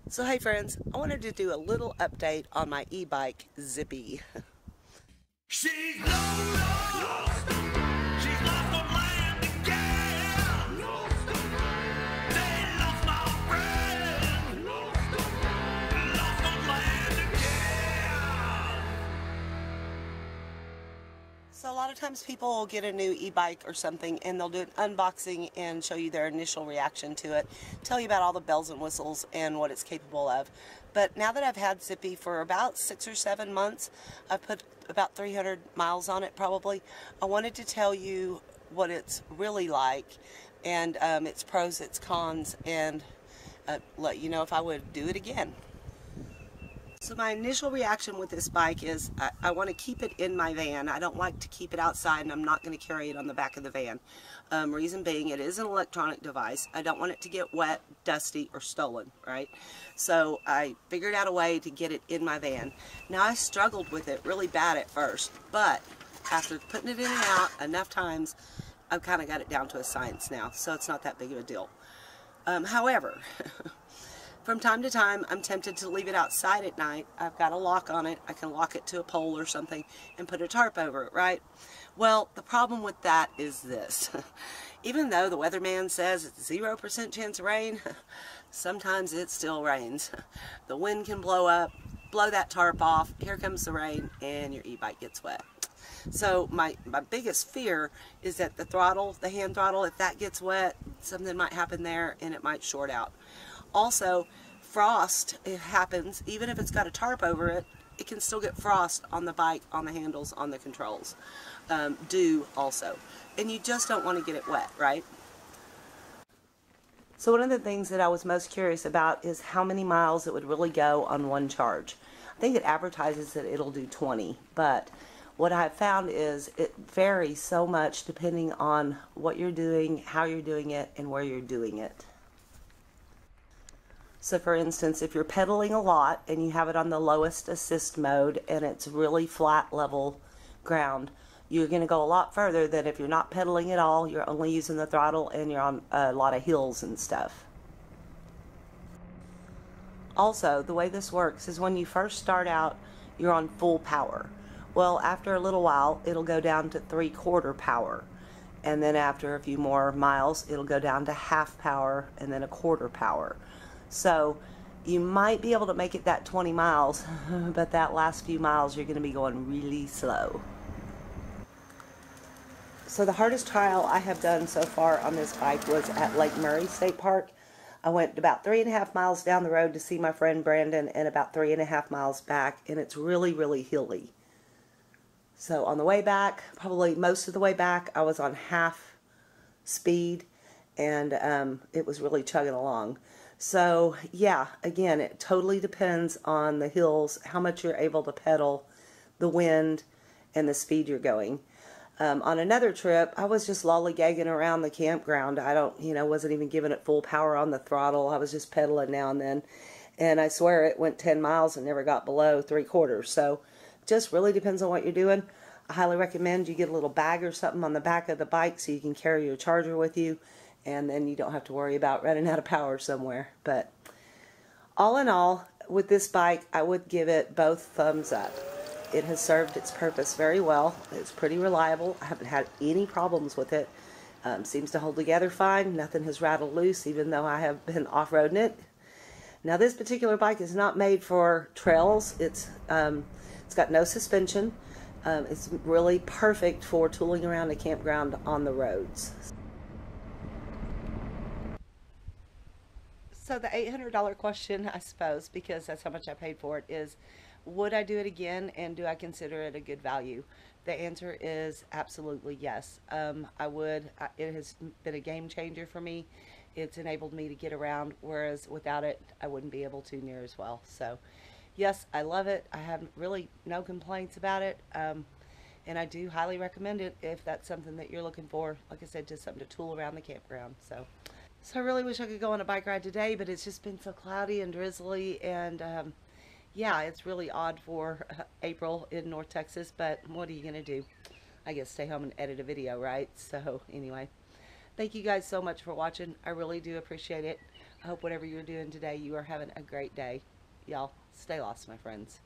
So hey friends, I wanted to do a little update on my e-bike Zippy. She's lost. She's lost on land again. They lost my friend. Lost on land again. So a lot of times people will get a new e-bike or something and they'll do an unboxing and show you their initial reaction to it, tell you about all the bells and whistles and what it's capable of. But now that I've had Zippy for about 6 or 7 months, I've put about 300 miles on it probably. I wanted to tell you what it's really like and its pros, its cons, and let you know if I would do it again. So my initial reaction with this bike is I want to keep it in my van. I don't like to keep it outside, and I'm not going to carry it on the back of the van. Reason being, it is an electronic device. I don't want it to get wet, dusty, or stolen, right? So I figured out a way to get it in my van. Now I struggled with it really bad at first, but after putting it in and out enough times, I've kind of got it down to a science now, so it's not that big of a deal. However, from time to time, I'm tempted to leave it outside at night. I've got a lock on it. I can lock it to a pole or something and put a tarp over it, right? Well, the problem with that is this. Even though the weatherman says it's 0% chance of rain, sometimes it still rains. The wind can blow up, blow that tarp off, here comes the rain, and your e-bike gets wet. So my biggest fear is that the throttle, the hand throttle, if that gets wet, something might happen there and it might short out. Also, frost, it happens, even if it's got a tarp over it, it can still get frost on the bike, on the handles, on the controls. Dew also. And you just don't want to get it wet, right? So one of the things that I was most curious about is how many miles it would really go on one charge. I think it advertises that it'll do 20, but what I've found is it varies so much depending on what you're doing, how you're doing it, and where you're doing it. So for instance, if you're pedaling a lot and you have it on the lowest assist mode and it's really flat level ground, you're going to go a lot further than if you're not pedaling at all, you're only using the throttle and you're on a lot of hills and stuff. Also, the way this works is when you first start out, you're on full power. Well, after a little while, it'll go down to 3/4 power. And then after a few more miles, it'll go down to half power and then 1/4 power. So you might be able to make it that 20 miles, but that last few miles you're going to be going really slow. So the hardest trial I have done so far on this bike was at Lake Murray State Park. I went about 3.5 miles down the road to see my friend Brandon and about 3.5 miles back, and it's really, really hilly. So on the way back, probably most of the way back, I was on half speed, and it was really chugging along. So yeah, again, it totally depends on the hills, how much you're able to pedal, the wind, and the speed you're going. On another trip, I was just lollygagging around the campground. I wasn't even giving it full power on the throttle. I was just pedaling now and then. And I swear it went 10 miles and never got below 3/4. So just really depends on what you're doing. I highly recommend you get a little bag or something on the back of the bike so you can carry your charger with you. And then you don't have to worry about running out of power somewhere. But all in all, with this bike, I would give it both thumbs up. It has served its purpose very well. It's pretty reliable. I haven't had any problems with it. Seems to hold together fine. Nothing has rattled loose, even though I have been off-roading it. Now, this particular bike is not made for trails. It's got no suspension. It's really perfect for tooling around a campground on the roads. So the $800 question, I suppose, because that's how much I paid for it, is would I do it again, and do I consider it a good value? The answer is absolutely yes. I would. It has been a game changer for me. It's enabled me to get around, whereas without it, I wouldn't be able to near as well. So yes, I love it. I have really no complaints about it. And I do highly recommend it if that's something that you're looking for. Like I said, just something to tool around the campground. So I really wish I could go on a bike ride today, but it's just been so cloudy and drizzly, and yeah, it's really odd for April in North Texas, but what are you going to do? I guess stay home and edit a video, right? So anyway, thank you guys so much for watching. I really do appreciate it. I hope whatever you're doing today, you are having a great day. Y'all, stay lost, my friends.